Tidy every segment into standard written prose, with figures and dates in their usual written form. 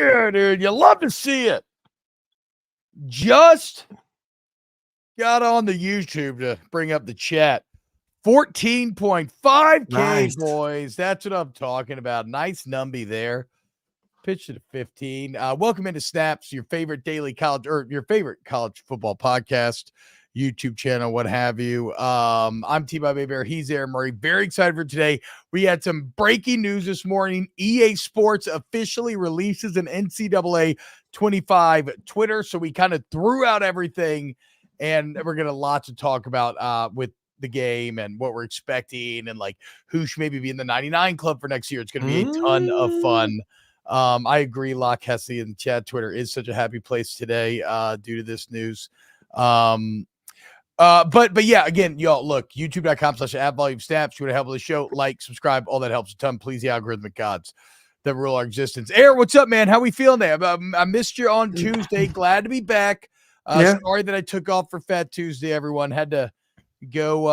Yeah, dude. You love to see it. Just got on the YouTube to bring up the chat. 14.5K, Nice. boys. That's what I'm talking about. Nice numby there. Pitch to 15. Welcome into Snaps, your favorite daily college or your favorite college football podcast, YouTube channel, what have you. I'm T-Bob Hebert. He's there, Murray. Very excited for today. We had some breaking news this morning. EA Sports officially releases an NCAA 25 Twitter. So we kind of threw out everything, and we're going to lots to talk about with the game and what we're expecting and like who should maybe be in the 99 club for next year. It's going to be a ton of fun. I agree. Locke Hesse in the chat. Twitter is such a happy place today due to this news. But yeah, again, y'all look, youtube.com/@volume-snaps. You want to help with the show, like, subscribe, all that helps a ton. Please, the algorithmic gods that rule our existence. Air, what's up, man? How we feeling there? I missed you on Tuesday. Glad to be back. Sorry that I took off for Fat Tuesday. Everyone had to go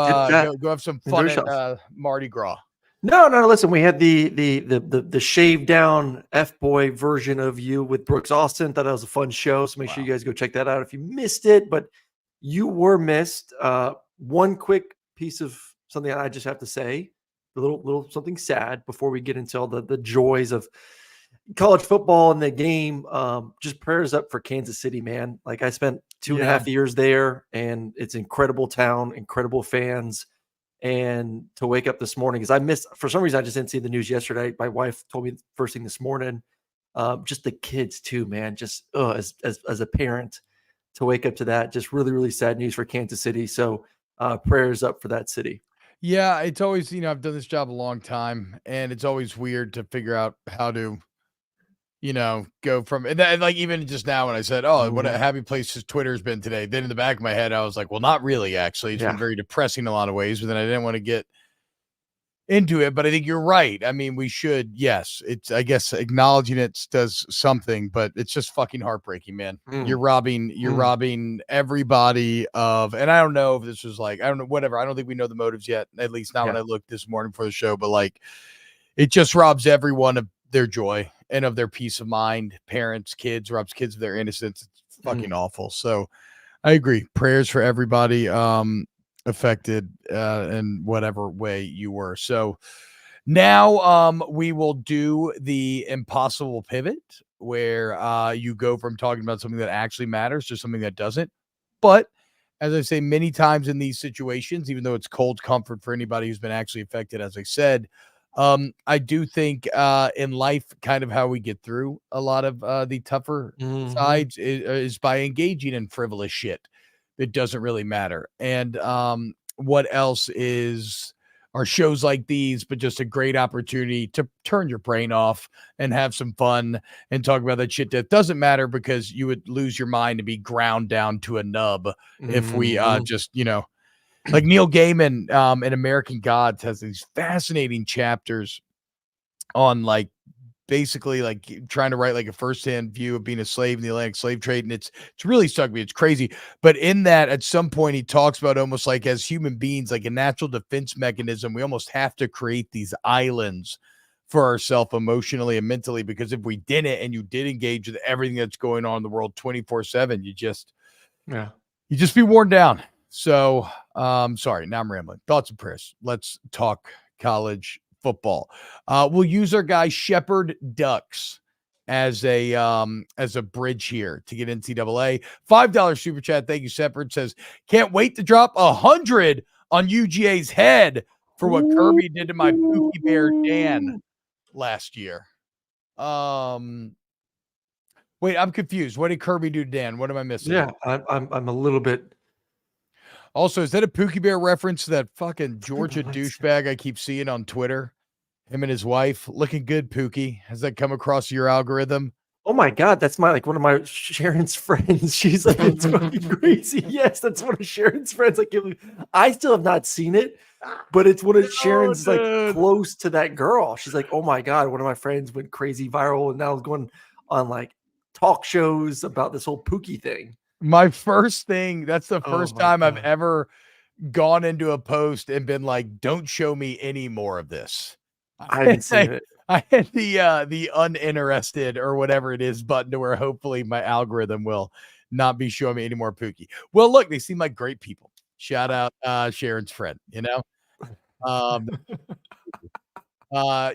have some fun at Mardi Gras. No. Listen, we had the shaved down F-boy version of you with Brooks Austin. Thought that was a fun show. So make sure you guys go check that out if you missed it. But you were missed. One quick piece of something I just have to say, a little something sad before we get into all the joys of college football and the game. Just prayers up for Kansas City, man. Like I spent 2.5 years there, and it's an incredible town, incredible fans. And to wake up this morning, because for some reason, I just didn't see the news yesterday. My wife told me first thing this morning. Just the kids too, man. Just as a parent, to wake up to that, just really, really sad news for Kansas City. So prayers up for that city. Yeah, it's always, I've done this job a long time, and it's always weird to figure out how to, go from, and like even just now when I said, what a happy place Twitter's been today, then in the back of my head, I was like, well, not really, actually. It's been very depressing in a lot of ways, but then I didn't want to get into it. But I think you're right. I mean, we should, I guess acknowledging it does something, but it's just fucking heartbreaking, man. You're robbing everybody of, and I don't know if this was like, I don't know, whatever. I don't think we know the motives yet, at least not when I looked this morning for the show, but like, it just robs everyone of their joy and of their peace of mind. Parents, kids, robs kids of their innocence. It's fucking awful. So I agree. Prayers for everybody affected in whatever way you were. So now we will do the impossible pivot where you go from talking about something that actually matters to something that doesn't. But as I say many times in these situations, even though it's cold comfort for anybody who's been actually affected, as I said, I do think in life, kind of how we get through a lot of the tougher sides is by engaging in frivolous shit that doesn't really matter. And what else are shows like these, but just a great opportunity to turn your brain off and have some fun and talk about that shit that doesn't matter, because you would lose your mind and be ground down to a nub if we just, like Neil Gaiman in American Gods has these fascinating chapters on like basically like trying to write like a firsthand view of being a slave in the Atlantic slave trade. And it's really stuck me. It's crazy. But in that, at some point, he talks about almost like as human beings, like a natural defense mechanism, we almost have to create these islands for ourselves emotionally and mentally, because if we didn't, and you did engage with everything that's going on in the world 24/7, you just be worn down. So, sorry, now I'm rambling. Thoughts and prayers. Let's talk college football. We'll use our guy Shepherd Ducks as a bridge here to get NCAA. $5 super chat. Thank you, Shepherd. Says, can't wait to drop 100 on UGA's head for what Kirby did to my Pookie Bear Dan last year. Wait, I'm confused. What did Kirby do to Dan? What am I missing? Yeah, I'm a little bit. Also, is that a Pookie Bear reference to that fucking Georgia douchebag I keep seeing on Twitter? Him and his wife looking good, Pookie. Has that come across your algorithm? Oh my God, that's one of my Sharon's friends. She's like, it's fucking crazy. Yes, that's one of Sharon's friends. I still have not seen it, but it's one of Sharon's like close to that girl. She's like, oh my God, one of my friends went crazy viral and now is going on like talk shows about this whole Pookie thing. My first thing, that's the first time I've ever gone into a post and been like, don't show me any more of this. I haven't seen it. I had the uninterested or whatever it is button to where hopefully my algorithm will not be showing me any more Pookie. Well, look, they seem like great people. Shout out Sharon's friend, you know? Um,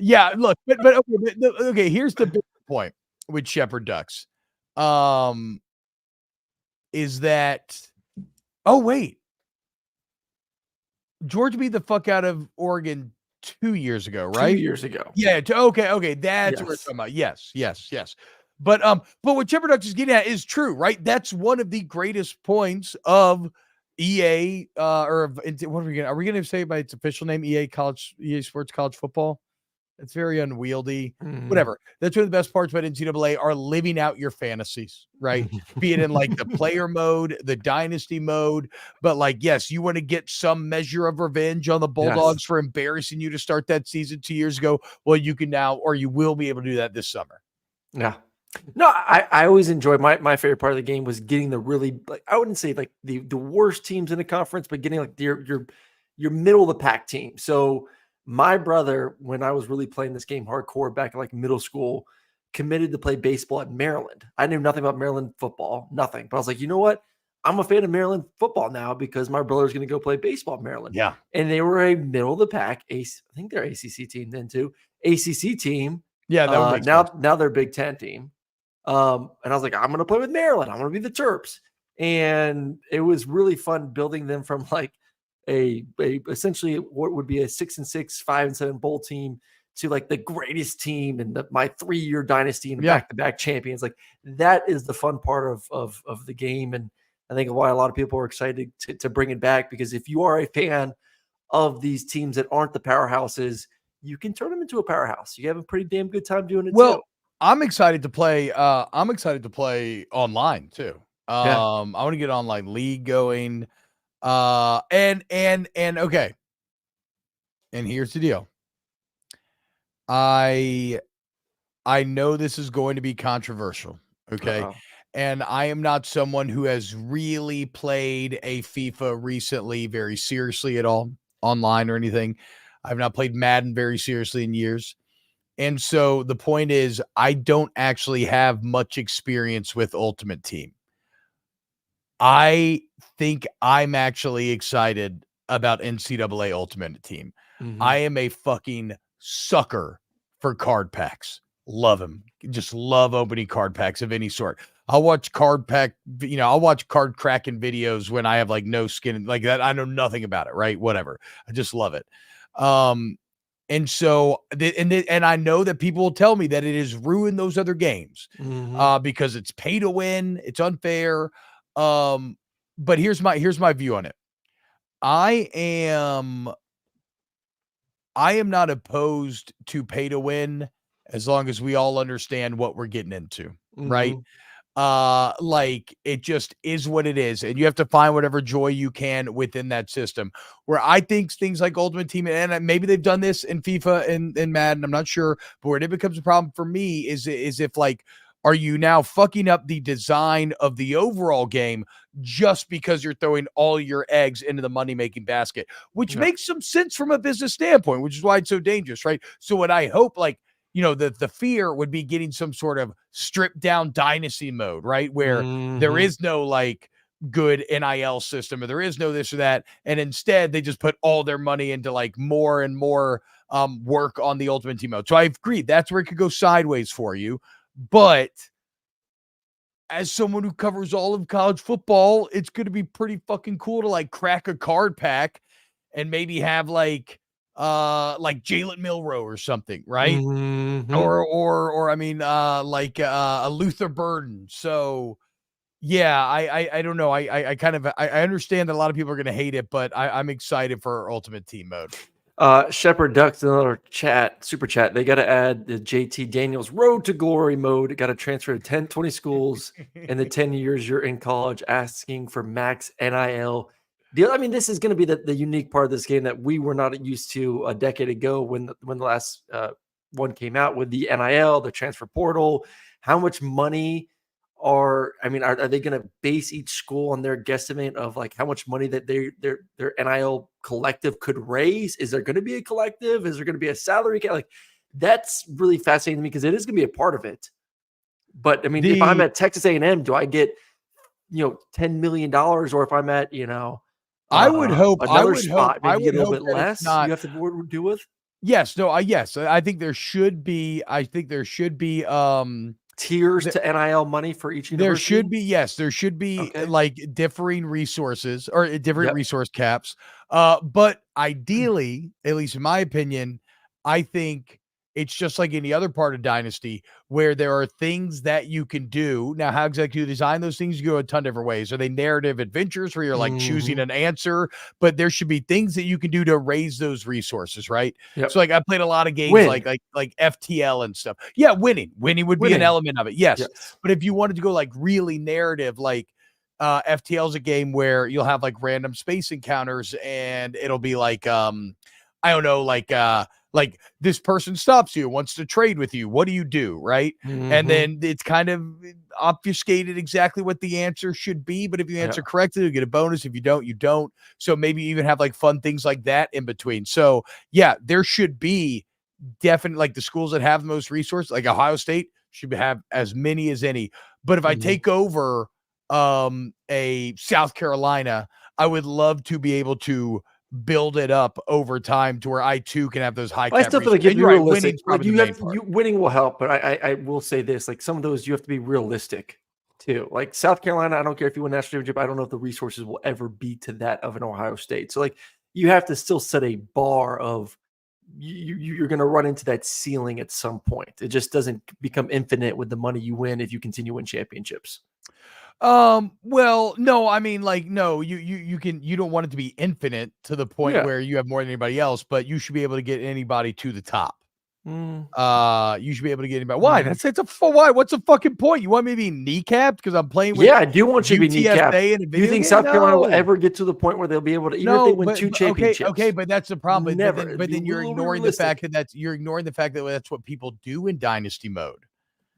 yeah, look, but okay, okay, here's the big point with Shepherd Ducks. Is that oh wait, Georgia beat the fuck out of Oregon 2 years ago, 2 right? years ago. Yeah, okay, that's what we're Yes. talking about. Yes. But what Shepherd Ducks is getting at is true, right? That's one of the greatest points of EA, or of what are we gonna say by its official name? EA Sports College Football? It's very unwieldy. Mhm. Whatever. That's one of the best parts about NCAA are living out your fantasies, right? Be it in like the player mode, the dynasty mode, but like, yes, you want to get some measure of revenge on the Yes. Bulldogs for embarrassing you to start that season 2 years ago. Well, you can now, or you will be able to do that this summer. Yeah. No, I always enjoyed my favorite part of the game was getting the really, like, I wouldn't say like the worst teams in the conference, but getting like your middle of the pack team. So my brother, when I was really playing this game hardcore back in like middle school, committed to play baseball at Maryland. I knew nothing about Maryland football, nothing. But I was like, you know what? I'm a fan of Maryland football now because my brother's going to go play baseball at Maryland. Yeah. And they were a middle of the pack, I think they're ACC team then too. ACC team. Yeah, that would make sense. Now they're Big Ten team. And I was like, I'm going to play with Maryland. I'm going to be the Terps. And it was really fun building them from like a essentially what would be a 6-6, 5-7 bowl team to like the greatest team and my 3-year dynasty and back-to-back champions. Like that is the fun part of the game. And I think why a lot of people are excited to bring it back, because if you are a fan of these teams that aren't the powerhouses, you can turn them into a powerhouse. You have a pretty damn good time doing it too. I'm excited to play. I'm excited to play online too. Yeah. I want to get online league going. And okay. And here's the deal. I know this is going to be controversial. Okay. Uh-oh. And I am not someone who has really played a FIFA recently very seriously at all, online or anything. I've not played Madden very seriously in years. And so the point is, I don't actually have much experience with Ultimate Team. I think I'm actually excited about NCAA Ultimate Team. Mhm. I am a fucking sucker for card packs. Love them. Just love opening card packs of any sort. I'll watch I'll watch card cracking videos when I have like no skin like that. I know nothing about it, right? Whatever. I just love it. And so, and I know that people will tell me that it has ruined those other games, Mhm. because it's pay to win, it's unfair. But here's my view on it. I am not opposed to pay to win as long as we all understand what we're getting into, right? Mhm. Like it just is what it is, and you have to find whatever joy you can within that system. Where I think things like Ultimate Team, and maybe they've done this in FIFA and Madden, I'm not sure, but where it becomes a problem for me is if like, are you now fucking up the design of the overall game just because you're throwing all your eggs into the money-making basket, which Yeah. makes some sense from a business standpoint, which is why it's so dangerous, right? So what I hope, like, the fear would be getting some sort of stripped down dynasty mode, right? Where there Mhm. is no like good NIL system, or there is no this or that. And instead they just put all their money into like more and more work on the Ultimate Team mode. So I agree that's where it could go sideways for you. But as someone who covers all of college football, it's going to be pretty fucking cool to like crack a card pack and maybe have like Jalen Milroe or something, right? Mhm. Or I mean, like a Luther Burden. So yeah, I don't know. I kind of I understand that a lot of people are gonna hate it, but I'm excited for Ultimate Team mode. Shepherd Ducks, another super chat. They got to add the JT Daniels Road to Glory mode. Got to transfer to 20 schools in the 10 years you're in college, asking for max NIL deal. I mean, this is going to be the unique part of this game that we were not used to a decade ago when the last one came out with the NIL, the transfer portal. How much money are they going to base each school on their guesstimate of like how much money that their NIL collective could raise? Is there going to be a collective? Is there going to be a salary cap? Like That's really fascinating to me because it is going to be a part of it. But I mean, if I'm at Texas A&M, do I get, $10 million, or if I'm at, I would hope another spot, maybe get a little bit that it's less? not. You have to do with. Yes, no, yes. I think there should be. Tiers to NIL money for each university. There should be Okay. like differing resources or different Yep. resource caps. But ideally, at least in my opinion, I think it's just like any other part of Dynasty where there are things that you can do. Now, how exactly you design those things, you go a ton of different ways. Are they narrative adventures where you're like choosing an answer? But there should be things that you can do to raise those resources, right? Yep. So like I played a lot of games like FTL and stuff. Yeah, winning would be an element of it. Yes. But if you wanted to go like really narrative, like FTL is a game where you'll have like random space encounters and it'll be like I don't know, like this person stops you, wants to trade with you. What do you do? Right. And then it's kind of obfuscated exactly what the answer should be. But if you answer correctly, you get a bonus. If you don't, you don't. So maybe you even have like fun things like that in between. So yeah, there should be definitely like the schools that have the most resources, like Ohio State should have as many as any. But if I take over a South Carolina, I would love to be able to build it up over time to where I too can have those high. I still feel like if you're realistic, like winning will help, but I will say this: like some of those, you have to be realistic too. Like South Carolina, I don't care if you win national championship, I don't know if the resources will ever be to that of an Ohio State. So like you have to still set a bar of you're going to run into that ceiling at some point. It just doesn't become infinite with the money you win if you continue win championships. Well, no, I mean, like, no, you don't want it to be infinite to the point where you have more than anybody else, but you should be able to get anybody to the top. You should be able to get anybody. Why? Why? What's the fucking point? You want me to be kneecapped because I'm playing with? Yeah, I do want you to be kneecapped. Do you think South Carolina will ever get to the point where they'll be able to, even if they win two championships? Okay, but that's the problem. Never. But then you're ignoring the fact that that's what people do in dynasty mode.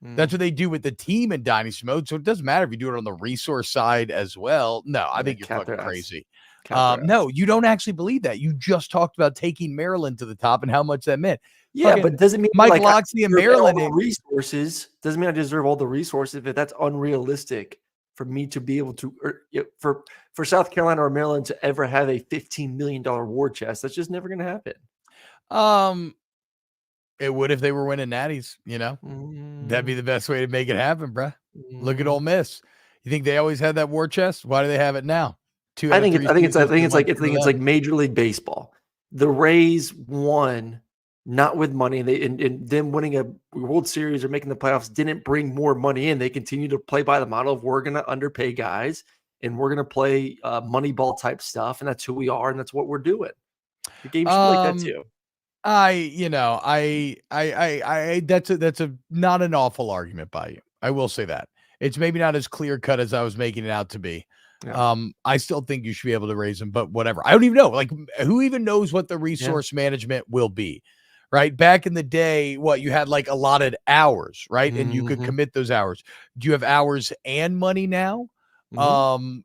That's what they do with the team in dynasty mode. So it doesn't matter if you do it on the resource side as well. No, I think you're fucking crazy. No, you don't actually believe that. You just talked about taking Maryland to the top and how much that meant. Yeah, but doesn't mean Mike Locksley and Maryland resources doesn't mean I deserve all the resources. If that's unrealistic for me to be able to, for South Carolina or Maryland to ever have a $15 million war chest, that's just never going to happen. It would if they were winning natties, that'd be the best way to make it happen, bruh. Look at Ole Miss. You think they always had that war chest? Why do they have it now? I think it's like Major League Baseball. The Rays won not with money, and them winning a World Series or making the playoffs didn't bring more money in. They continue to play by the model of we're going to underpay guys and we're going to play Moneyball type stuff, and that's who we are, and that's what we're doing. The game should be like that too. That's not an awful argument by you. I will say that it's maybe not as clear cut as I was making it out to be. Yeah. I still think you should be able to raise them, but whatever. I don't even know. Like, who even knows what the resource management will be? Right. Back in the day, you had like allotted hours, right? And you could commit those hours. Do you have hours and money now?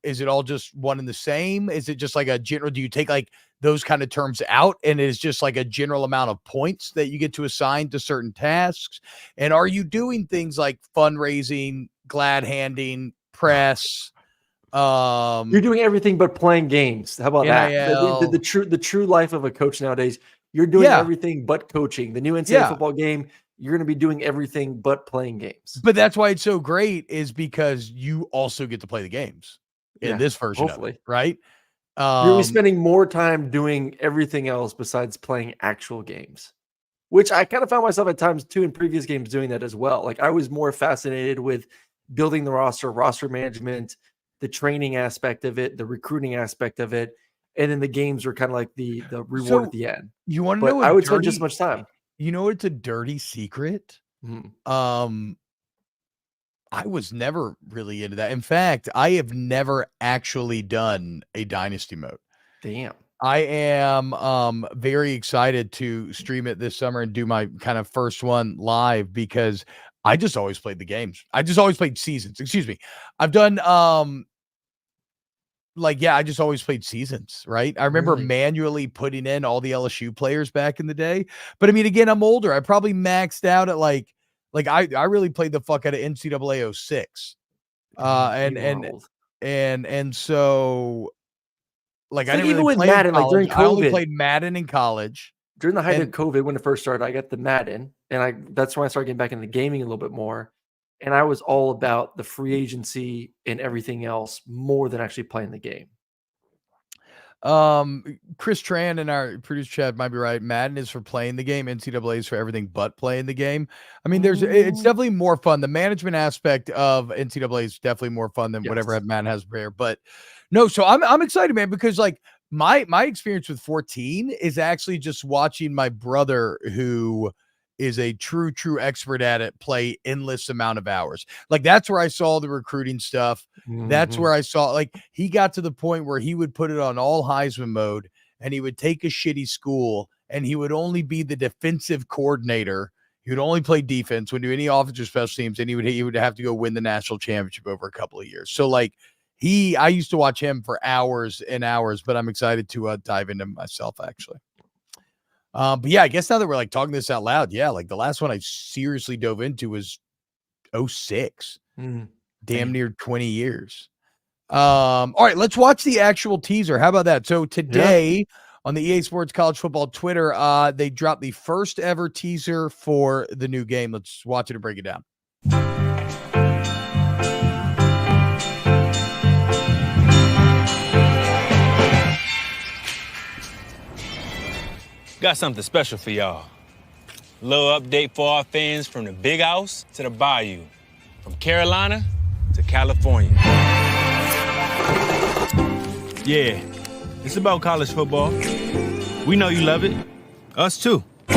Is it all just one and the same? Is it just like a general? Do you take like those kind of terms out and it's just like a general amount of points that you get to assign to certain tasks? And are you doing things like fundraising, glad handing, press? You're doing everything but playing games. How about that? The true life of a coach nowadays. You're doing everything but coaching. The new NCAA football game, you're going to be doing everything but playing games. But that's why it's so great, is because you also get to play the games in this version of it, right? You're spending more time doing everything else besides playing actual games, which I kind of found myself at times too in previous games doing that as well. Like I was more fascinated with building the roster management, the training aspect of it, the recruiting aspect of it. And then the games were kind of like the reward at the end. You want to know? I would spend just as much time. You know, it's a dirty secret. I was never really into that. In fact, I have never actually done a dynasty mode. Damn. I am very excited to stream it this summer and do my kind of first one live because I just always played the games. I just always played seasons. Excuse me. I've done like, yeah, I just always played seasons, right? I remember Really? manually putting in all the LSU players back in the day. But I mean, again, I'm older. I probably maxed out at like I really played the fuck out of NCAA 06. You are old. And so like It's I like didn't even really with play in Madden, like college. during I only COVID, played Madden in college. during the height of And COVID when it first started, I got the Madden, and that's when I started getting back into gaming a little bit more. And I was all about the free agency and everything else more than actually playing the game. Chris Tran in our producer chat might be right. Madden is for playing the game. NCAA is for everything but playing the game. I mean, it's definitely more fun. The management aspect of NCAA is definitely more fun than whatever Madden has there. But no, so I'm excited, man, because like my experience with 14 is actually just watching my brother, who is a true expert at it, play endless amount of hours. Like that's where I saw the recruiting stuff. That's where I saw, like, he got to the point where he would put it on all Heisman mode, and he would take a shitty school, and he would only be the defensive coordinator. He would only play defense, wouldn't do any offensive or special teams, and he would have to go win the national championship over a couple of years. So like I used to watch him for hours and hours, but I'm excited to dive into myself actually. But yeah, I guess now that we're like talking this out loud, yeah, like the last one I seriously dove into was 06. Damn near 20 years. All right, let's watch the actual teaser. How about that? So today on the EA Sports College Football Twitter, they dropped the first ever teaser for the new game. Let's watch it and break it down. Got something special for y'all. Little update for our fans from the Big House to the Bayou, from Carolina to California. Yeah, it's about college football. We know you love it. Us too. The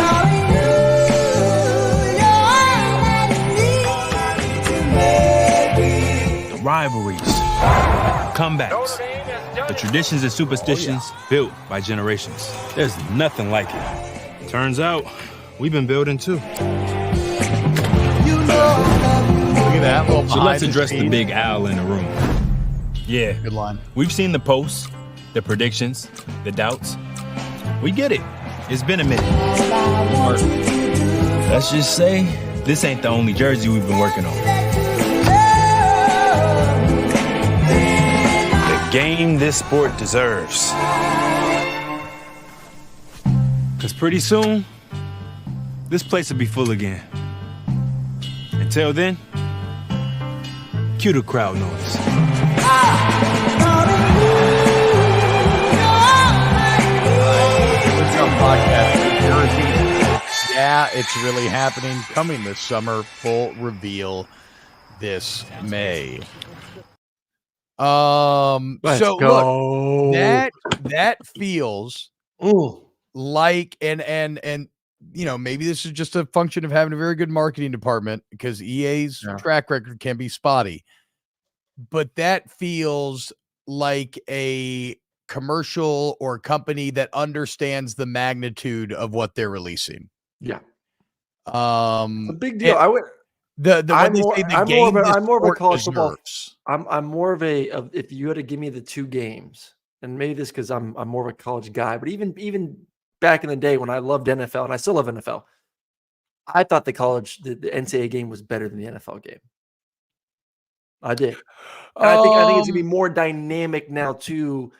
rivalries, comebacks, the traditions and superstitions built by generations. There's nothing like it. Turns out, we've been building too. Look at that. So let's address the big owl in the room. Yeah. Good line. We've seen the posts, the predictions, the doubts. We get it. It's been a minute. Let's just say, this ain't the only jersey we've been working on. The game this sport deserves. Because pretty soon, this place will be full again. Until then, cue the crowd noise. Yeah, it's really happening. Coming this summer. Full reveal this May. Let's so go. Look, that feels like and you know, maybe this is just a function of having a very good marketing department, because EA's track record can be spotty, but that feels like a commercial or company that understands the magnitude of what they're releasing. Yeah. A big deal. I'm more of a college football. I'm more of if you had to give me the two games, and maybe this because I'm more of a college guy, but even back in the day when I loved NFL, and I still love NFL, I thought the NCAA game was better than the NFL game. I did. And I think it's gonna be more dynamic now too.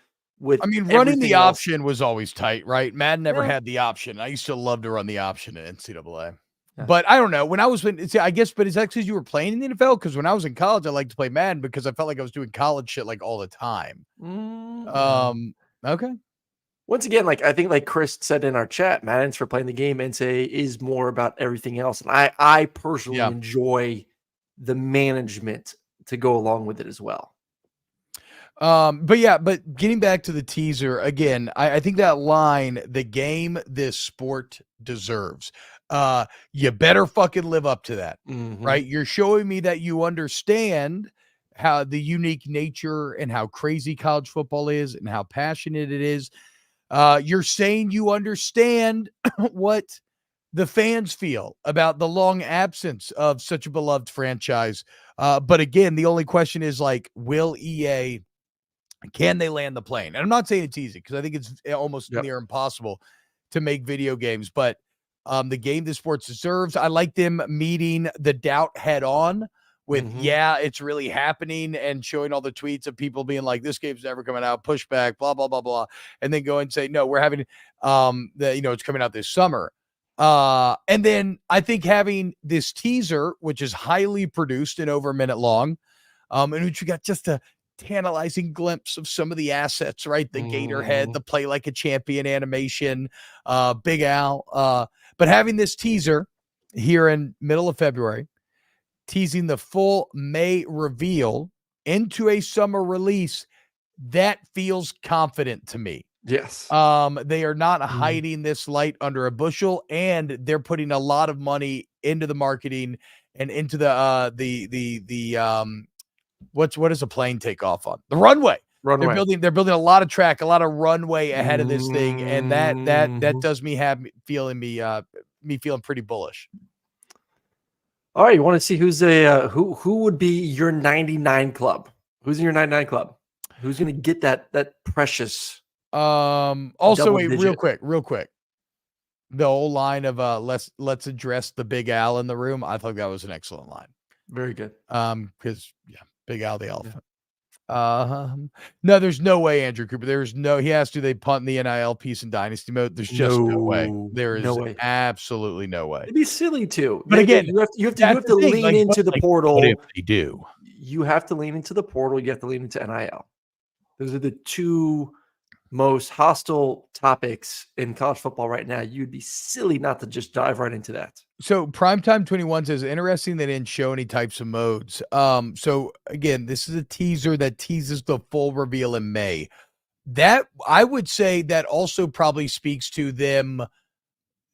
Running the option was always tight, right? Madden never had the option. I used to love to run the option in NCAA. Yeah. But I don't know. But it's actually because you were playing in the NFL. Because when I was in college, I liked to play Madden because I felt like I was doing college shit like all the time. Okay. Once again, I think like Chris said in our chat, Madden's for playing the game. NCAA is more about everything else. And I personally enjoy the management to go along with it as well. But getting back to the teaser again, I think that line, the game this sport deserves, you better fucking live up to that, right? You're showing me that you understand how the unique nature and how crazy college football is and how passionate it is. You're saying you understand what the fans feel about the long absence of such a beloved franchise. But again, the only question is will EA Can they land the plane? And I'm not saying it's easy because I think it's almost near impossible to make video games, but the game the sports deserves. I like them meeting the doubt head on with, it's really happening, and showing all the tweets of people being like, this game's never coming out, pushback, blah, blah, blah, blah. And then go and say, no, we're having, it's coming out this summer. And then I think having this teaser, which is highly produced and over a minute long, in which you got just a tantalizing glimpse of some of the assets, right? The gator head, the play like a champion animation, Big Al. But having this teaser here in middle of February, teasing the full May reveal into a summer release, that feels confident to me. Yes. They are not hiding this light under a bushel, and they're putting a lot of money into the marketing and into the what does a plane take off on? The runway. They're building a lot of track, a lot of runway ahead of this thing, and that does me feeling pretty bullish. All right, you want to see who's who would be your 99 club? Who's in your 99 club? Who's going to get that precious? Also, wait, real quick. The whole line of let's address the Big Al in the room. I thought that was an excellent line. Very good. Because Big Al the elephant. No, there's no way, Andrew Cooper. He has to. They punt in the NIL piece in Dynasty mode. There's just no way. There is absolutely no way. It'd be silly too. But again, you have to lean into the portal. What if they do? You have to lean into the portal. You have to lean into NIL. Those are the two most hostile topics in college football right now. You'd be silly not to just dive right into that. So Primetime 21 says, interesting they didn't show any types of modes. So again, this is a teaser that teases the full reveal in May. That I would say that also probably speaks to them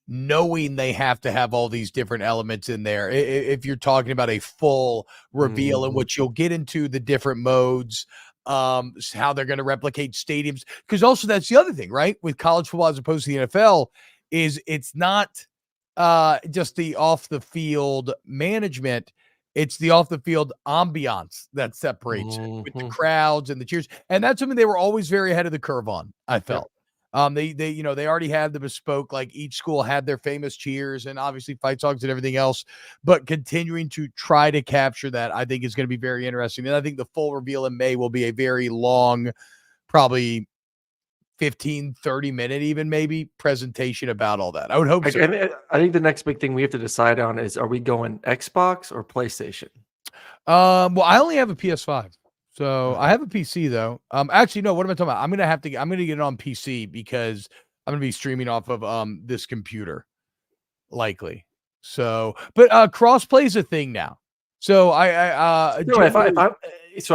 knowing they have to have all these different elements in there. If you're talking about a full reveal in which you'll get into the different modes, how they're going to replicate stadiums, because also that's the other thing, right, with college football as opposed to the NFL, is it's not just the off the field management, it's the off the field ambiance that separates it with the crowds and the cheers, and that's something they were always very ahead of the curve on. I felt they already had the bespoke, like each school had their famous cheers and obviously fight songs and everything else, but continuing to try to capture that, I think, is going to be very interesting. And I think the full reveal in May will be a very long, probably 15, 30 minute, even maybe presentation about all that. I would hope so. I think the next big thing we have to decide on is, are we going Xbox or PlayStation? Well, I only have a PS5. So I have a PC though. Actually, no, what am I talking about? I'm going to get it on PC because I'm going to be streaming off of this computer likely. So, but crossplay is a thing now. So if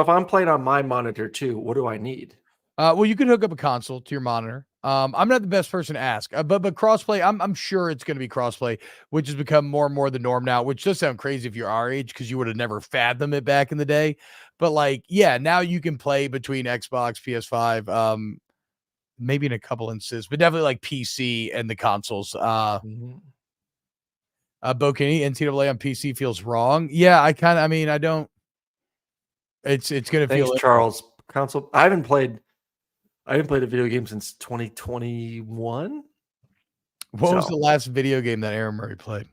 I'm playing on my monitor too, what do I need? Well, you can hook up a console to your monitor. I'm not the best person to ask, but crossplay, I'm sure it's going to be crossplay, which has become more and more the norm now, which does sound crazy if you're our age, because you would have never fathomed it back in the day. But like, yeah, now you can play between Xbox, PS5, maybe in a couple instances, but definitely like PC and the consoles. Bo Kenny, NCAA on PC feels wrong. Yeah, I don't. It's going to feel. Charles. Console. I haven't played a video game since 2021. What was the last video game that Aaron Murray played?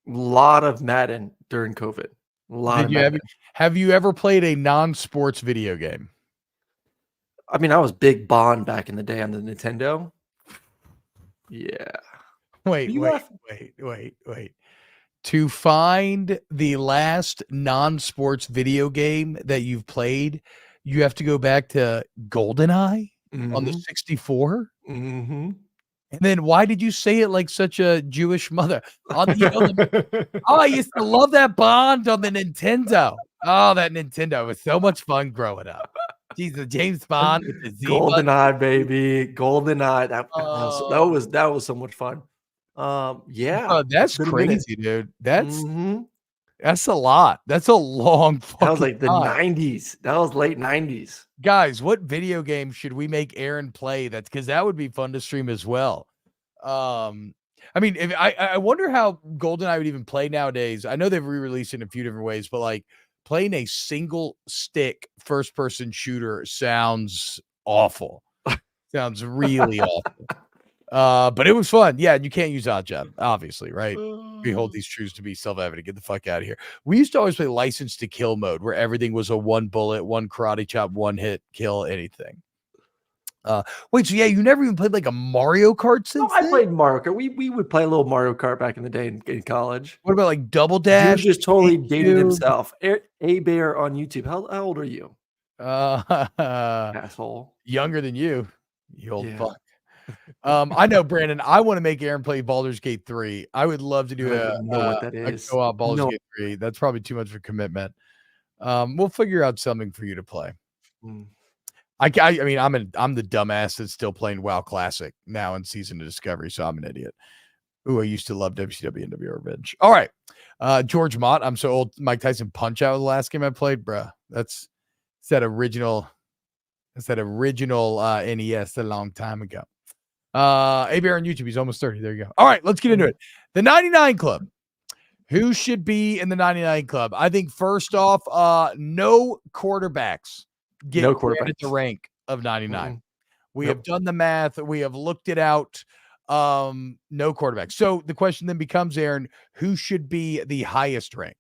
A lot of Madden during COVID. Have you ever played a non-sports video game? I mean, I was big Bond back in the day on the Nintendo. Yeah. Wait. To find the last non-sports video game that you've played, you have to go back to GoldenEye on the 64. And then why did you say it like such a Jewish mother? I used to love that Bond on the Nintendo. Oh, that Nintendo was so much fun growing up. Jesus, James Bond with the Z GoldenEye, baby. GoldenEye. That was so much fun. Yeah. Oh, that's crazy, dude. That's a lot. That's a long fucking That was like the 90s. That was late 90s. Guys, what video game should we make Aaron play? Because that would be fun to stream as well. I mean, if I wonder how GoldenEye would even play nowadays. I know they've re-released it in a few different ways, but like playing a single stick first person shooter sounds awful. Sounds really awful. But it was fun. Yeah, and you can't use Oddjob, obviously, right? We hold these truths to be self-evident. Get the fuck out of here. We used to always play License to Kill mode, where everything was a one bullet, one karate chop, one hit, kill anything. Wait, so yeah, you never even played like a Mario Kart since I then? played Mario Kart. We would play a little Mario Kart back in the day in college. What about like Double Dash? Dude just totally GameCube? dated himself. A Bear on YouTube. How old are you? Asshole. Younger than you old fuck. I know, Brandon. I want to make Aaron play Baldur's Gate 3. I would love to do I don't know what that is. a co-op Baldur's Gate 3. That's probably too much of a commitment. We'll figure out something for you to play. I mean, I'm the dumbass that's still playing WoW Classic now in Season of Discovery, so I'm an idiot. Ooh, I used to love WCW NWO Revenge. All right. George Mott, I'm so old. Mike Tyson Punch-Out was the last game I played, bruh. It's that original NES a long time ago. A-Bear on YouTube, he's almost 30. There you go. All right, let's get into it. The 99 Club. Who should be in the 99 Club? I think first off, no quarterbacks get granted the rank of 99. We have done the math. We have looked it out. No quarterbacks. So the question then becomes, Aaron, who should be the highest ranked?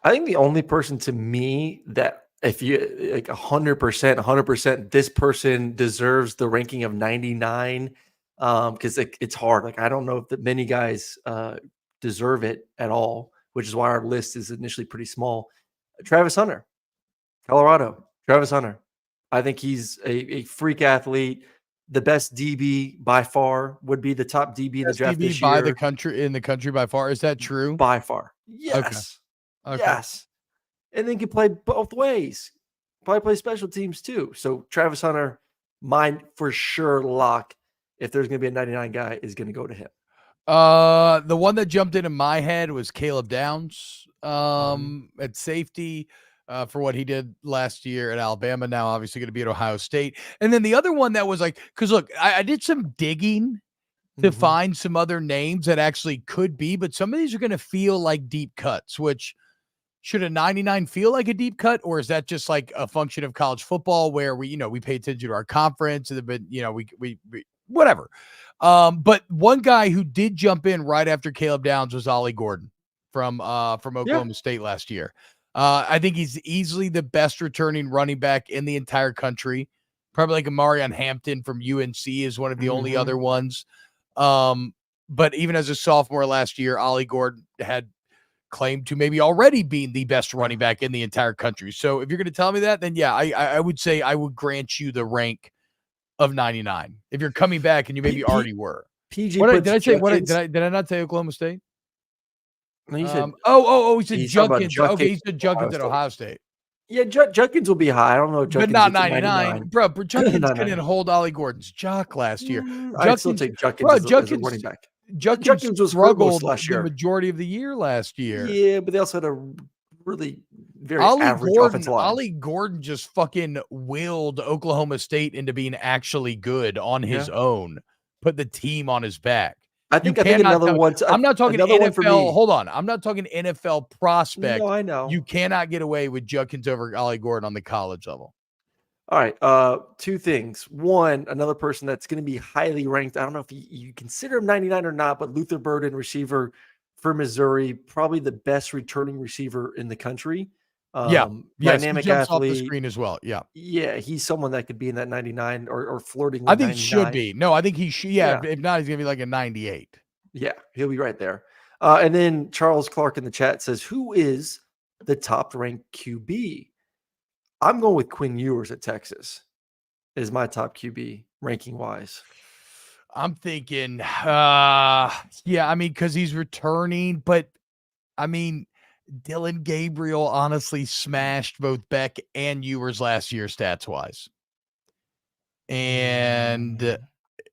I think the only person to me that if you like 100%, this person deserves the ranking of 99 because it's hard. Like, I don't know if that many guys deserve it at all, which is why our list is initially pretty small. Travis Hunter, Colorado. Travis Hunter. I think he's a freak athlete. The best DB by far, would be the top DB in the draft this year. In the country by far. Is that true? By far. Yes. Okay. Yes. And then can play both ways. Probably play special teams too. So Travis Hunter, mine for sure lock. If there's going to be a 99 guy, is going to go to him. The one that jumped into my head was Caleb Downs at safety. For what he did last year at Alabama, now obviously going to be at Ohio State. And then the other one that was like, because look, I did some digging to find some other names that actually could be, but some of these are going to feel like deep cuts, which should a 99 feel like a deep cut, or is that just like a function of college football where we pay attention to our conference and but we whatever. But one guy who did jump in right after Caleb Downs was Ollie Gordon from Oklahoma State last year. I think he's easily the best returning running back in the entire country. Probably like Amarion Hampton from UNC is one of the only other ones. But even as a sophomore last year, Ollie Gordon had claimed to maybe already being the best running back in the entire country. So if you're going to tell me that, then yeah, I would say I would grant you the rank of 99 if you're coming back and you maybe already were. PG, did I not say Oklahoma State? No, you said, he said Judkins. Okay, he said Judkins at Ohio State. Yeah, Judkins will be high. I don't know if Judkins, but not 99. Bro, Judkins couldn't hold Ollie Gordon's jock last year. I'd still take Judkins as a running back. Judkins was struggled last year. The majority of the year last year. Yeah, but they also had a really very average offensive line. Ollie Gordon just fucking willed Oklahoma State into being actually good on his own. Put the team on his back. I think another one. I'm not talking NFL. Hold on. I'm not talking NFL prospect. No, I know. You cannot get away with Judkins over Ollie Gordon on the college level. All right. Two things. One, another person that's going to be highly ranked. I don't know if you consider him 99 or not, but Luther Burden, receiver for Missouri, probably the best returning receiver in the country. Dynamic athlete off the screen as well. Yeah, he's someone that could be in that 99 or flirting with I think 99. He should be. No, I think he should. Yeah. If not, he's gonna be like a 98. Yeah, he'll be right there. And then Charles Clark in the chat says, who is the top ranked QB? I'm going with Quinn Ewers at Texas is my top QB ranking wise. I'm thinking because he's returning, but I mean, Dylan Gabriel honestly smashed both Beck and Ewers last year stats wise. And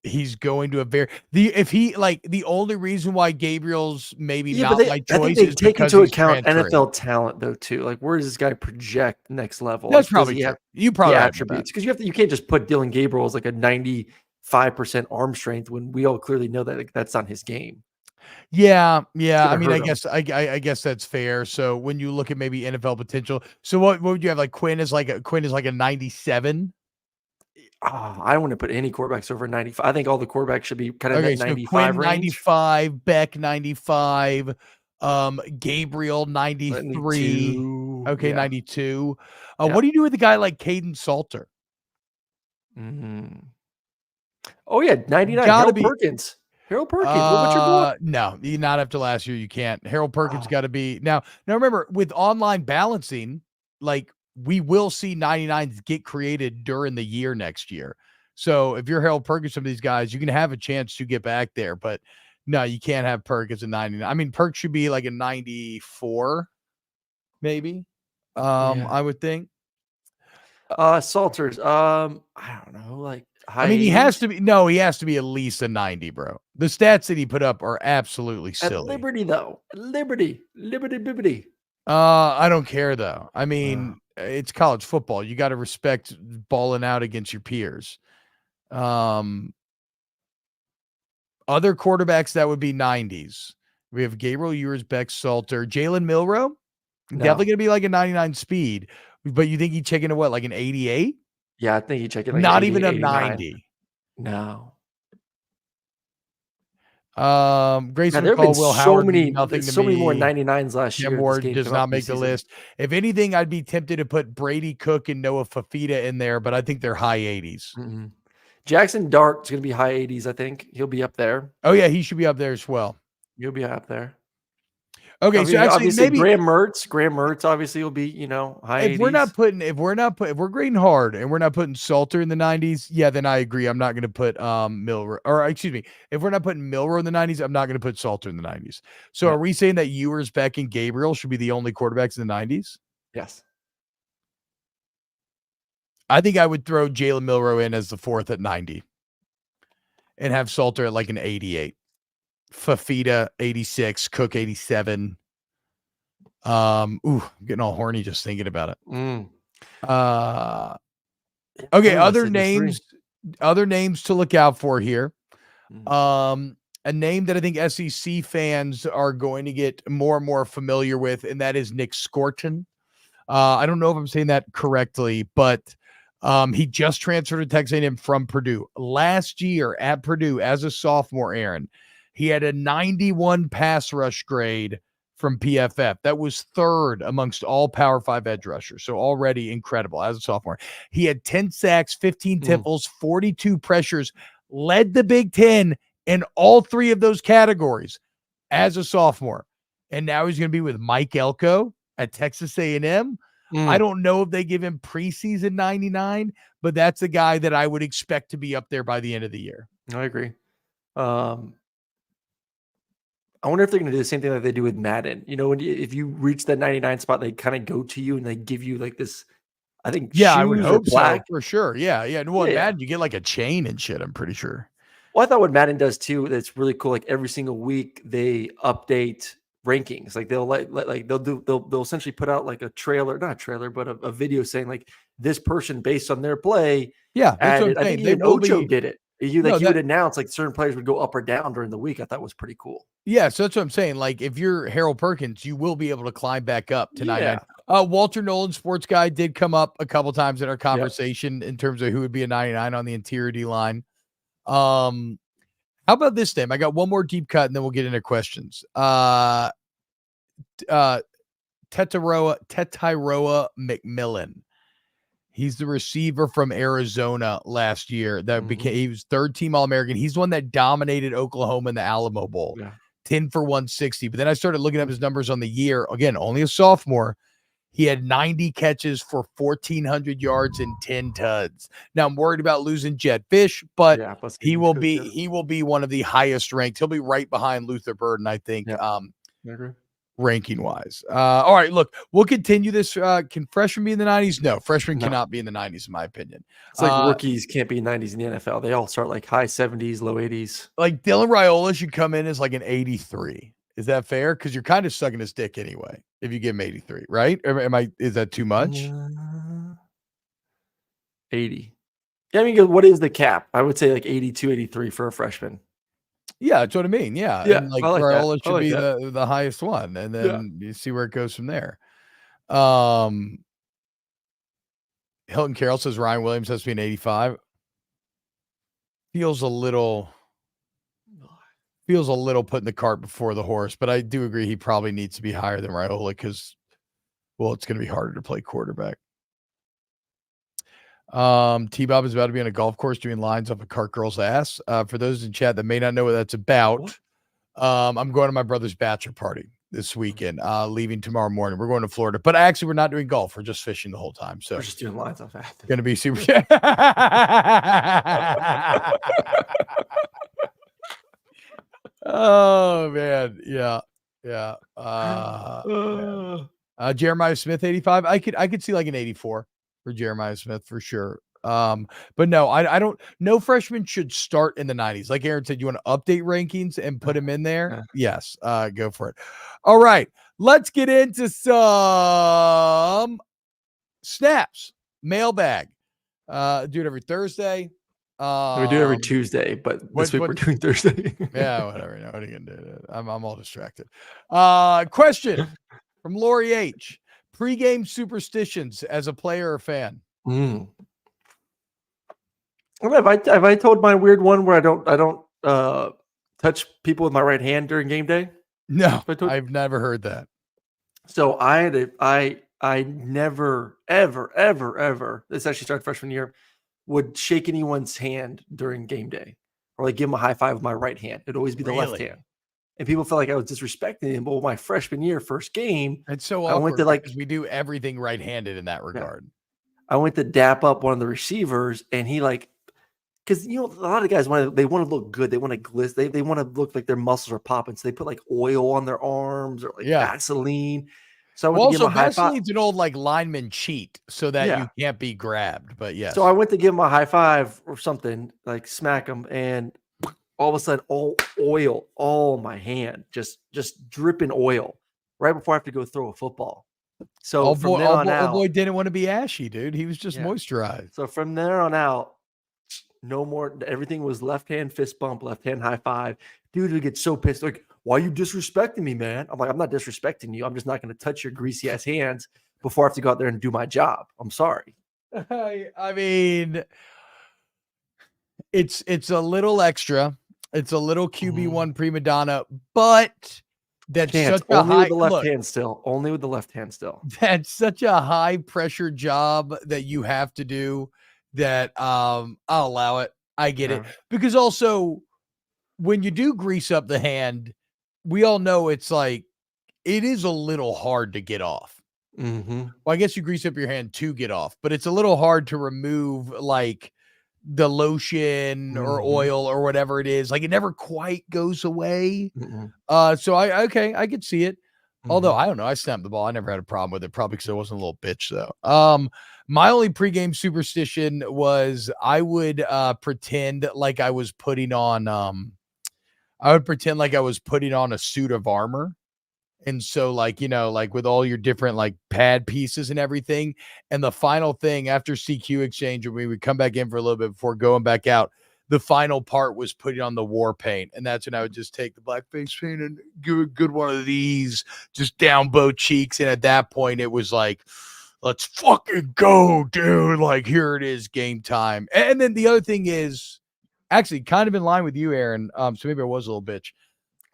he's going to the only reason why Gabriel's maybe not my choice is take into account NFL talent though too. Like, where does this guy project next level? That's probably true. You probably have attributes because you can't just put Dylan Gabriel as like a 95% arm strength when we all clearly know that that's not his game. Yeah. It's I gonna mean, I hurt him. guess I guess that's fair. So when you look at maybe NFL potential, so what would you have? Like Quinn is like a 97. I don't want to put any quarterbacks over 95. I think all the quarterbacks should be kind of in Okay, that so 95 Quinn range. 95, Beck 95, Gabriel 93. 92. Okay, Yeah. 92. Yeah. What do you do with a guy like Caden Salter? Mhm. Oh, yeah, 99. Gotta Harold be. Perkins. Harold Perkins. What's your boy? No, not after last year. You can't. Harold Perkins Oh, got to be now. Now remember, with online balancing, like we will see 99s get created during the year next year. So if you're Harold Perkins, some of these guys, you can have a chance to get back there. But no, you can't have Perkins at 99. I mean, Perk should be like a 94, maybe. yeah. I would think. Salters. I don't know, like I high mean, he has 80s to be. No, he has to be at least a 90, bro. The stats that he put up are absolutely at silly. Liberty though. Liberty, Bibbity. I don't care though. I Uh, mean, it's college football. You got to respect balling out against your peers. Um, Other quarterbacks that would be 90s. We have Gabriel Ewers, Beck Salter, Jalen Milrow. Definitely no. gonna be like a 99 speed, but you think he'd check into what, like an 88? Yeah, I think you check it like an Not 88, even a 89. 90. No. Yeah, Grayson there have been McCall, Will so Howard, many, nothing to so many more me. 99s last Cam year. This Ward game does came out not make the preseason. list. If anything, I'd be tempted to put Brady Cook and Noah Fafita in there, but I think they're high 80s. Mm-mm. Jackson Dart's going to be high 80s, I think. He'll be up there. Oh yeah, he should be up there as well. He'll be up there. Okay, so actually Obviously maybe Graham Mertz obviously will be, high if 80s. if we're grading hard and we're not putting Salter in the 90s, yeah, then I agree. I'm not going to put Milrow, or excuse me, if we're not putting Milrow in the 90s, I'm not going to put Salter in the 90s. So Yeah. are we saying that Ewers, Beck, and Gabriel should be the only quarterbacks in the 90s? Yes. I think I would throw Jalen Milrow in as the fourth at 90 and have Salter at like an 88. Fafita 86, Cook 87. I'm getting all horny just thinking about it. Okay, other names to look out for here. A name that I think SEC fans are going to get more and more familiar with, and that is Nick Scorton. I don't know if I'm saying that correctly, but he just transferred to Texas A&M from Purdue. Last year at Purdue as a sophomore, Aaron, he had a 91 pass rush grade from PFF. That was third amongst all Power 5 edge rushers. So already incredible as a sophomore. He had 10 sacks, 15 tackles, 42 pressures, led the Big Ten in all three of those categories as a sophomore. And now he's going to be with Mike Elko at Texas A&M. I don't know if they give him preseason 99, but that's a guy that I would expect to be up there by the end of the year. I agree. I wonder if they're going to do the same thing like they do with Madden. If you reach that 99 spot, they kind of go to you and they give you like this, I think, Yeah, shoes I would or hope black. so for sure. Yeah. Well, Yeah. Madden, you get like a chain and shit, I'm pretty sure. Well, I thought what Madden does too, that's really cool. Like every single week they update rankings. Like they'll essentially put out like a trailer, not a trailer, but a video saying like this person based on their play. Yeah, that's what I'm I saying. think even Ocho did it. He would announce like certain players would go up or down during the week. I thought was pretty cool. Yeah, so that's what I'm saying. Like, if you're Harold Perkins, you will be able to climb back up to 99. Walter Nolan, sports guy, did come up a couple times in our conversation in terms of who would be a 99 on the interior D line. How about this name? I got one more deep cut, and then we'll get into questions. Tetiroa McMillan. He's the receiver from Arizona last year that he was third team All-American. He's the one that dominated Oklahoma in the Alamo Bowl, 10 for 160. But then I started looking up his numbers on the year. Again, only a sophomore. He had 90 catches for 1,400 yards and 10 tuds. Now I'm worried about losing Jed Fish, but he will be one of the highest ranked. He'll be right behind Luther Burden, I think. Ranking wise. All right, look, we'll continue this. Can freshmen be in the 90s? No, freshmen cannot be in the 90s, in my opinion. It's like rookies can't be 90s in the NFL. They all start like high 70s, low 80s. Like Dylan Raiola should come in as like an 83. Is that fair? Because you're kind of sucking his dick anyway if you give him 83, right? Is that too much? 80. Yeah, I mean, what is the cap? I would say like 82, 83 for a freshman. Yeah, that's what I mean. Yeah, Yeah, and like I like that. Raiola I should like be that. the highest one, and Yeah. then you see where it goes from there. Um, Hilton Carroll says Ryan Williams has to be an 85. Feels a little putting the cart before the horse, but I do agree he probably needs to be higher than Raiola because, well, it's going to be harder to play quarterback. T-Bob is about to be on a golf course doing lines off a cart girl's ass. For those in chat that may not know what that's about, I'm going to my brother's bachelor party this weekend, leaving tomorrow morning. We're going to Florida, but actually we're not doing golf. We're just fishing the whole time. So We're just doing lines off that. Going to be super. Oh man. Yeah. Yeah. Jeremiah Smith, 85. I could see like an 84 for Jeremiah Smith for sure. But no, I don't. No freshman should start in the 90s. Like Aaron said, you want to update rankings and put him in there. Yes, go for it. All right, let's get into some snaps. Mailbag. Do it every Thursday. We do it every Tuesday, but this week we're doing Thursday. Yeah, whatever. No, what are you gonna do? I'm all distracted. Question from Lori H. Pre-game superstitions as a player or fan. Have I told my weird one where I don't touch people with my right hand during game day? No, I've never heard that. So I never ever, this actually started freshman year, would shake anyone's hand during game day or like give them a high five with my right hand. It'd always be the left hand. And people felt like I was disrespecting them. But my freshman year, first game, it's so awkward. I went to because we do everything right-handed in that regard. Yeah. I went to dap up one of the receivers, and he because a lot of guys want to look good. They want to glisten. They want to look like their muscles are popping. So they put like oil on their arms or like Vaseline. So I went to give him a high five. Vaseline's an old like lineman cheat so that you can't be grabbed. But yes. So I went to give him a high five or something, like smack him, and all of a sudden, all oil, all my hand, just dripping oil right before I have to go throw a football. So from there on out, boy didn't want to be ashy, dude. He was just moisturized. So from there on out, no more. Everything was left hand fist bump, left hand high five. Dude would get so pissed, like, "Why are you disrespecting me, man?" I'm like, "I'm not disrespecting you. I'm just not going to touch your greasy ass hands before I have to go out there and do my job. I'm sorry." I mean, it's a little extra. It's a little QB1 prima donna, but that's such a high. With the left hand still. Only with the left hand still. That's such a high pressure job that you have to do that I'll allow it. I get it. Because also when you do grease up the hand, we all know it's like it is a little hard to get off. Well, I guess you grease up your hand to get off, but it's a little hard to remove like the lotion or oil or whatever it is. Like it never quite goes away. So I could see it. Although I don't know, I snapped the ball. I never had a problem with it, probably because I wasn't a little bitch though. My only pregame superstition was I would pretend like I was putting on a suit of armor. And so like, like with all your different like pad pieces and everything. And the final thing after CQ exchange, when we would come back in for a little bit before going back out, the final part was putting on the war paint. And that's when I would just take the black face paint and give a good one of these just down both cheeks. And at that point it was like, let's fucking go, dude. Like here it is, game time. And then the other thing is actually kind of in line with you, Aaron. So maybe I was a little bitch.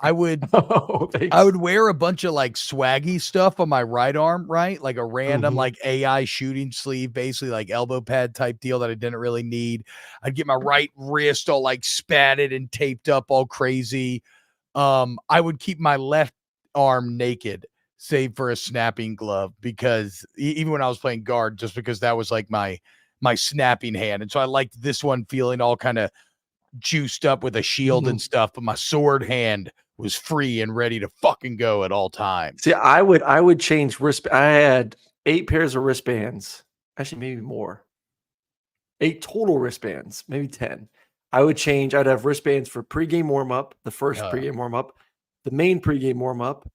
I would wear a bunch of like swaggy stuff on my right arm, right? Like a random like AI shooting sleeve, basically like elbow pad type deal that I didn't really need. I'd get my right wrist all like spatted and taped up all crazy. I would keep my left arm naked, save for a snapping glove, because even when I was playing guard, just because that was like my snapping hand. And so I liked this one feeling all kind of juiced up with a shield and stuff, but my sword hand was free and ready to fucking go at all times. See, I would change wrist. I had 8 pairs of wristbands, actually maybe more. 8 total wristbands, maybe 10. I'd have wristbands for pregame warm-up, the first pregame warm-up, the main pregame warm-up,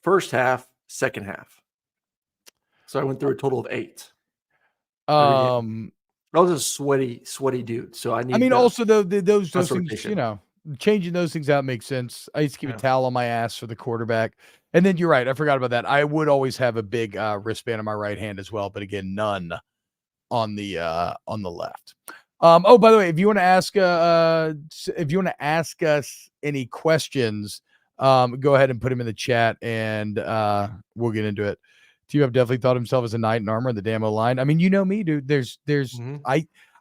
first half, second half. So I went through a total of 8. I was a sweaty dude. So I mean, also those things, changing those things out makes sense. I used to keep a towel on my ass for the quarterback. And then you're right. I forgot about that. I would always have a big wristband on my right hand as well, but again, none on the left. Oh, by the way, if you want to ask us any questions, go ahead and put them in the chat and we'll get into it. T-Bob definitely thought himself as a knight in armor in the damn line. I mean, you know me, dude. There's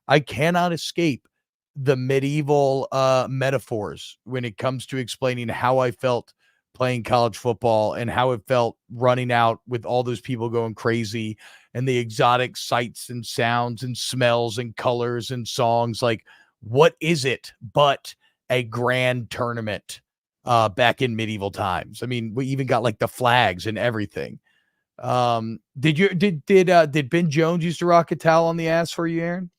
I cannot escape the medieval metaphors when it comes to explaining how I felt playing college football and how it felt running out with all those people going crazy and the exotic sights and sounds and smells and colors and songs. Like, what is it but a grand tournament back in medieval times? I mean, we even got like the flags and everything. Did Ben Jones used to rock a towel on the ass for you, Aaron?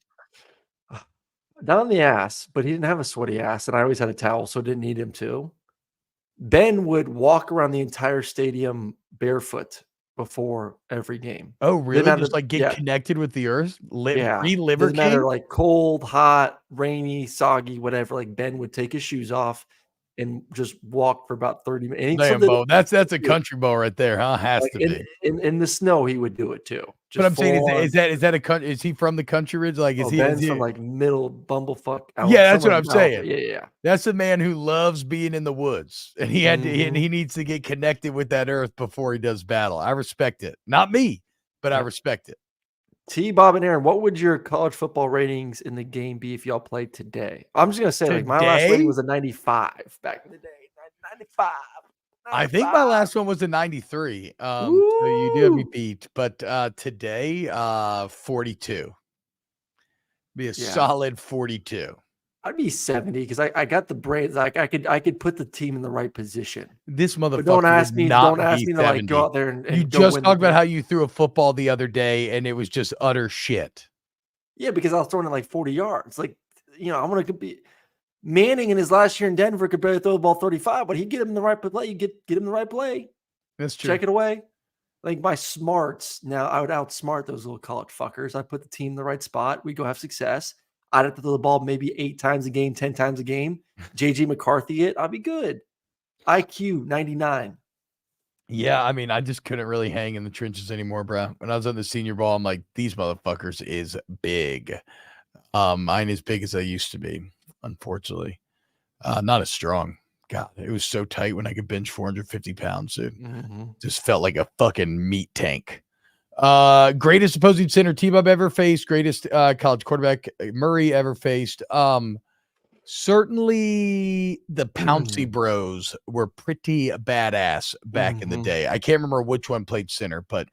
Not on the ass, but he didn't have a sweaty ass, and I always had a towel, so didn't need him to. Ben would walk around the entire stadium barefoot before every game. Oh, really? Just like get connected with the earth? Re-Liver Doesn't matter, like cold, hot, rainy, soggy, whatever. Like Ben would take his shoes off and just walk for about 30 minutes. Damn, Bo. That's a country Bo right there, huh? Has like to be. In the snow, he would do it too. But I'm saying, is he from the country ridge? Like, Ben's from like middle bumblefuck? Yeah, that's what I'm saying. Yeah. That's a man who loves being in the woods, and he had to, and he needs to get connected with that earth before he does battle. I respect it. Not me, but I respect it. T-Bob and Aaron, what would your college football ratings in the game be if y'all played today? I'm just gonna say, like, my last rating was a 95 back in the day. 95. I think my last one was a 93. So you do have me beat, but today 42. Be a solid 42. I'd be 70 because I got the brains. Like I could put the team in the right position. This motherfucker. But don't ask me to like go out there and you just talked about how you threw a football the other day and it was just utter shit. Yeah, because I was throwing it like 40 yards. Like, I want to be. Manning in his last year in Denver could barely throw the ball 35, but he'd get him in the right play. You get him the right play. That's true. Check it away. Like my smarts, now I would outsmart those little college fuckers. I put the team in the right spot. We go have success. I'd have to throw the ball maybe 8 times a game, 10 times a game. JJ McCarthy it. I'll be good. IQ 99. Yeah, I mean, I just couldn't really hang in the trenches anymore, bro. When I was on the senior ball, I'm like, these motherfuckers is big. I ain't as big as I used to be. Unfortunately, not as strong. God, it was so tight when I could bench 450 pounds, dude. Just felt like a fucking meat tank. Greatest opposing center T-Bob ever faced. Greatest college quarterback Murray ever faced. Certainly the Pouncey Bros were pretty badass back in the day. I can't remember which one played center, but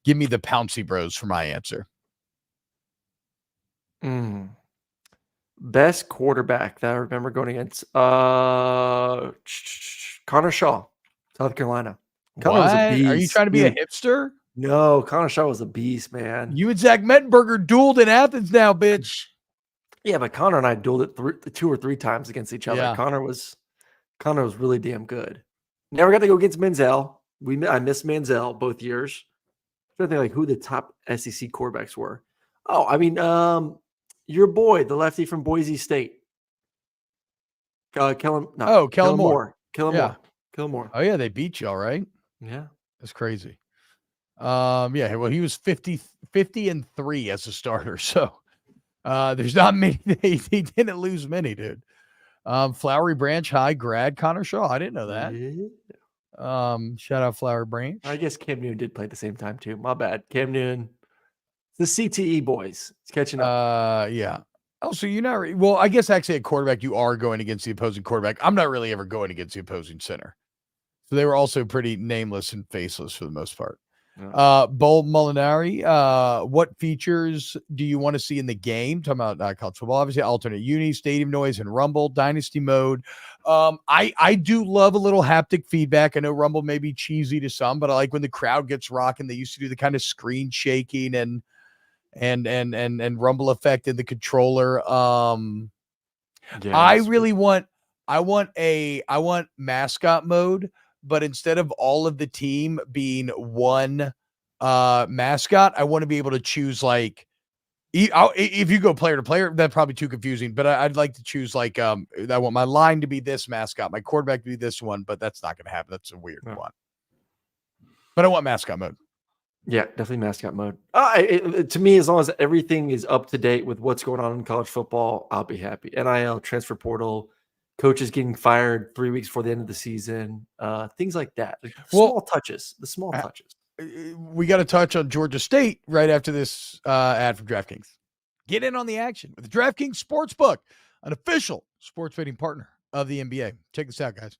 give me the Pouncey Bros for my answer. Best quarterback that I remember going against Connor Shaw, South Carolina. Connor was a beast. Are you trying to be a hipster? No, Connor Shaw was a beast, man. You and Zach Mettenberger dueled in Athens now, bitch. Yeah, but Connor and I dueled it 2 or 3 times against each other. Yeah. Connor was really damn good. Never got to go against Manziel. I missed Manziel both years. I'm trying to think like who the top SEC quarterbacks were. Oh, I mean, your boy, the lefty from Boise State. Kellen Moore. Oh, yeah, they beat you, all right? Yeah. That's crazy. Yeah, well, he was 50-3 as a starter, so there's not many. He didn't lose many, dude. Flowery Branch High grad Connor Shaw. I didn't know that. Yeah. Shout out Flowery Branch. I guess Cam Newton did play at the same time too. My bad. Cam Newton. The CTE boys. It's catching up. Yeah. Oh, so you're not well, I guess actually at quarterback, you are going against the opposing quarterback. I'm not really ever going against the opposing center. So they were also pretty nameless and faceless for the most part. Bo Molinari, what features do you want to see in the game? Talking about college football, obviously alternate uni, stadium noise, and Rumble, dynasty mode. I do love a little haptic feedback. I know Rumble may be cheesy to some, but I like when the crowd gets rocking. They used to do the kind of screen shaking and Rumble effect in the controller. I want mascot mode. But instead of all of the team being one mascot, I want to be able to choose like If you go player to player, that's probably too confusing. But I'd like to choose like I want my line to be this mascot, my quarterback to be this one, but that's not going to happen. That's a weird one. But I want mascot mode. Yeah, definitely mascot mode. To me, as long as everything is up to date with what's going on in college football, I'll be happy. NIL, transfer portal, coaches getting fired 3 weeks before the end of the season, things like that. Like small touches. We got to touch on Georgia State right after this ad from DraftKings. Get in on the action with the DraftKings Sportsbook, an official sports betting partner of the NBA. Check this out, guys.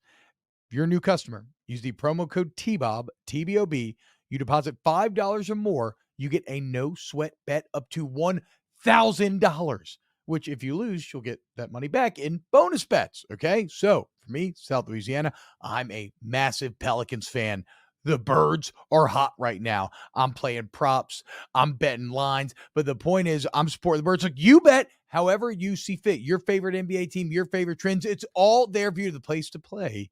If you're a new customer, use the promo code T-Bob, T-B-O-B. You deposit $5 or more, you get a no-sweat bet up to $1,000, which if you lose, you'll get that money back in bonus bets, okay? So, for me, South Louisiana, I'm a massive Pelicans fan. The birds are hot right now. I'm playing props. I'm betting lines. But the point is, I'm supporting the birds. Like, you bet however you see fit. Your favorite NBA team, your favorite trends. It's all there for you. The place to play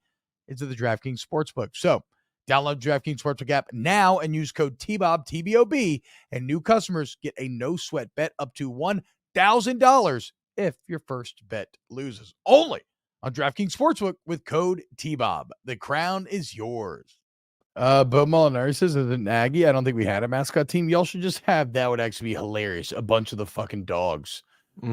is at the DraftKings Sportsbook. So, download the DraftKings Sportsbook app now and use code TBOB, T-B-O-B, and new customers get a no-sweat bet up to $1,000 if your first bet loses. Only on DraftKings Sportsbook with code TBOB. The crown is yours. Bo Molinari says, as an Aggie, I don't think we had a mascot team. Y'all should just have, that would actually be hilarious, a bunch of the fucking dogs.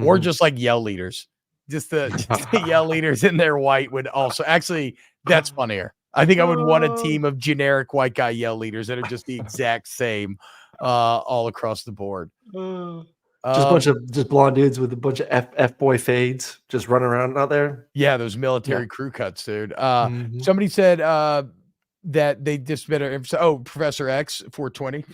Or just like yell leaders. Just the yell leaders in their white would also, actually, that's funnier. I think I would want a team of generic white guy yell leaders that are just the exact same all across the board. Just a bunch of just blonde dudes with a bunch of F boy fades just running around out there. Yeah, those military crew cuts, dude. Somebody said that they just better Professor X 420.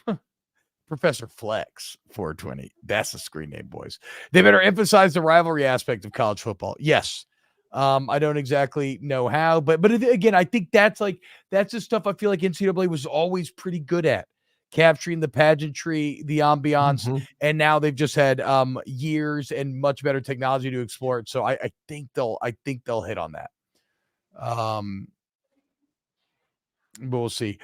Professor Flex 420. That's the screen name, boys. They better emphasize the rivalry aspect of college football. Yes. I don't exactly know how, but again, I think that's the stuff I feel like NCAA was always pretty good at, capturing the pageantry, the ambiance, and now they've just had years and much better technology to explore it. So I think they'll hit on that. We'll see.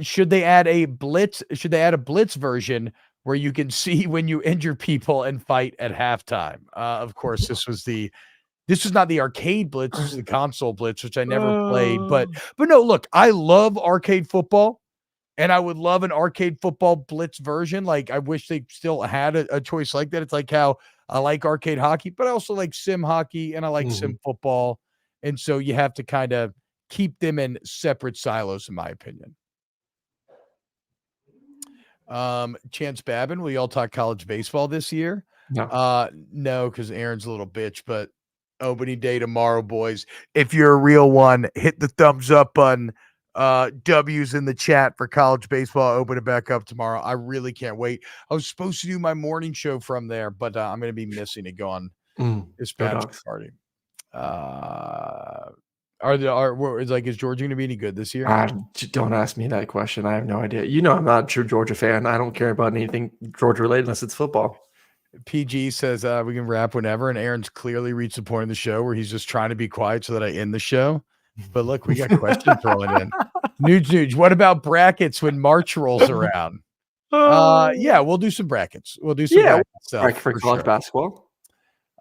Should they add a blitz? Should they add a blitz version where you can see when you injure people and fight at halftime? Of course, this was not the arcade blitz, this is the console blitz, which I never played. But no, look, I love arcade football, and I would love an arcade football blitz version. Like, I wish they still had a choice like that. It's like how I like arcade hockey, but I also like sim hockey and I like sim football. And so you have to kind of keep them in separate silos, in my opinion. Chance Babin, will y'all talk college baseball this year? No, because Aaron's a little bitch, but opening day tomorrow, boys. If you're a real one, hit the thumbs up button. W's in the chat for college baseball. Open it back up tomorrow. I really can't wait. I was supposed to do my morning show from there, but I'm going to be missing it going this bachelor party. Is Georgia going to be any good this year? Don't ask me that question. I have no idea. You know, I'm not a true Georgia fan. I don't care about anything Georgia related unless it's football. PG says we can rap whenever, and Aaron's clearly reached the point in the show where he's just trying to be quiet so that I end the show. But look, we got questions rolling in. Nuge, what about brackets when March rolls around? Yeah, we'll do some brackets. We'll do some bracket stuff for college basketball.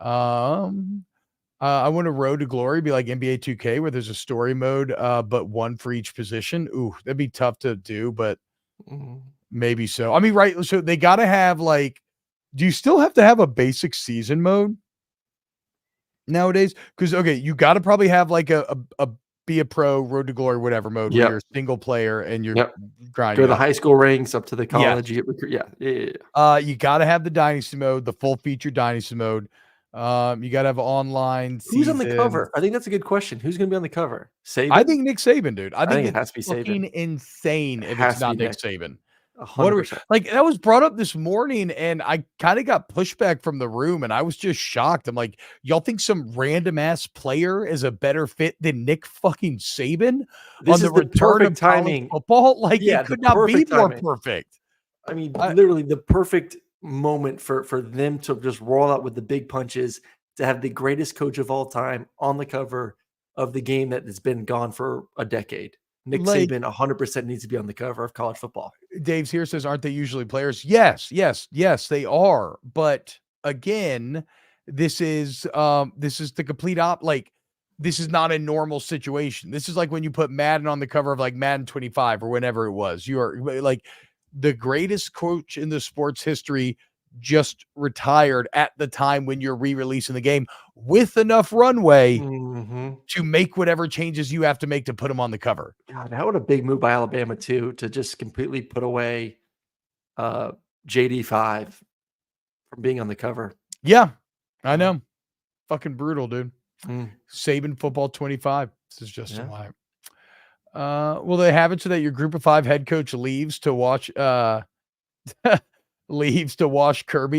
I want a Road to Glory be like NBA 2K where there's a story mode, but one for each position. Ooh, that'd be tough to do, but maybe so. I mean, right? So they got to have do you still have to have a basic season mode nowadays? Because you got to probably have a be a pro, Road to Glory, whatever mode where you're single player and you're grinding. Go to the high school ranks up to the college. You get you got to have the dynasty mode, the full feature dynasty mode. You got to have online. Who's on the cover? I think that's a good question. Who's going to be on the cover? Saban? I think Nick Saban, dude. I think it has to be Saban. Insane if it's not Nick Saban. 100%. That was brought up this morning, and I kind of got pushback from the room, and I was just shocked. I'm like, y'all think some random ass player is a better fit than Nick fucking Saban this on the is return perfect of timing football? It could not be more perfect. I mean, literally the perfect moment for them to just roll out with the big punches, to have the greatest coach of all time on the cover of the game that has been gone for a decade. Nick Like- Saban 100% needs to be on the cover of college football. Dave's here says, aren't they usually players? Yes, they are. But again, this is the complete this is not a normal situation. This is like when you put Madden on the cover of like Madden 25 or whenever it was. You are like the greatest coach in the sports history just retired at the time when you're re-releasing the game with enough runway to make whatever changes you have to make to put him on the cover. God, that would a big move by Alabama too, to just completely put away JD5 from being on the cover. Yeah, I know. Fucking brutal, dude. Mm. Saban football 25. This is Justin Wyatt. Will they have it so that your group of 5 head coach leaves to watch Kirby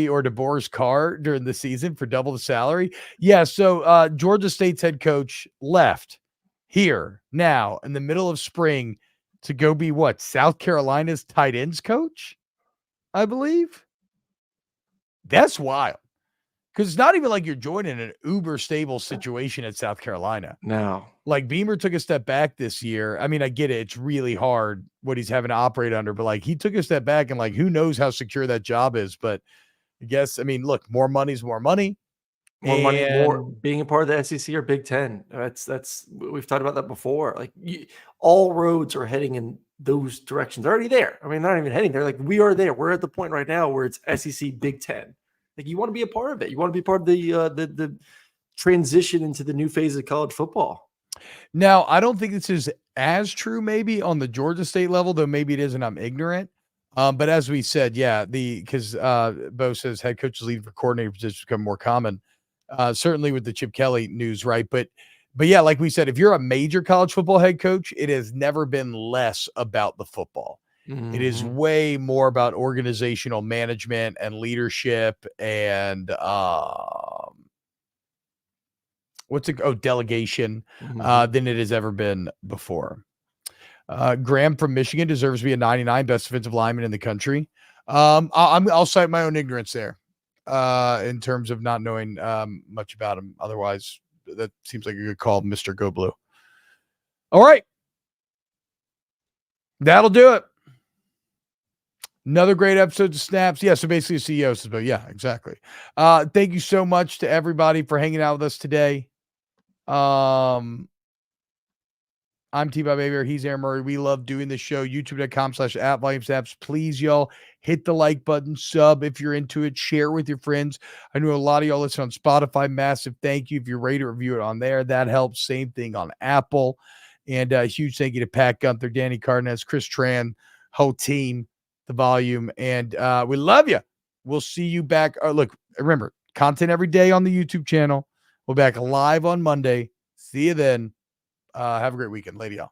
or DeBoer's car during the season for double the salary? Yeah, so Georgia State's head coach left here now in the middle of spring to go be what? South Carolina's tight ends coach, I believe. That's wild. Because it's not even like you're joining an uber stable situation at South Carolina. No. Like Beamer took a step back this year. I mean, I get it. It's really hard what he's having to operate under, but like he took a step back and like, who knows how secure that job is. But I guess, I mean, look, more money's more money. More money, more being a part of the SEC or Big Ten. That's we've talked about that before. Like all roads are heading in those directions. They're already there. I mean, not even heading there. Like we are there. We're at the point right now where it's SEC Big Ten. Like you want to be a part of it. You want to be part of the transition into the new phase of college football. Now, I don't think this is as true maybe on the Georgia State level, though maybe it is, and I'm ignorant. But as we said, yeah, because Bo says head coaches leaving for coordinator positions become more common. Certainly with the Chip Kelly news, right? But yeah, like we said, if you're a major college football head coach, it has never been less about the football. It is way more about organizational management and leadership and delegation than it has ever been before. Graham from Michigan deserves to be a 99, best defensive lineman in the country. I'll cite my own ignorance there in terms of not knowing much about him. Otherwise, that seems like a good call, Mr. Go Blue. All right. That'll do it. Another great episode of Snaps. Yeah, so basically CEO says, but yeah, exactly. Thank you so much to everybody for hanging out with us today. I'm T-Bob Hebert. He's Aaron Murray. We love doing this show. YouTube.com/@VolumeSnaps. Please, y'all, hit the like button, sub if you're into it, share with your friends. I know a lot of y'all listen on Spotify. Massive thank you. If you rate or review it on there, that helps. Same thing on Apple. And a huge thank you to Pat Gunther, Danny Cardenas, Chris Tran, whole team, the volume. And we love you. We'll see you back. Look, remember, content every day on the YouTube channel. We'll be back live on Monday. See you then. Have a great weekend. Lady y'all.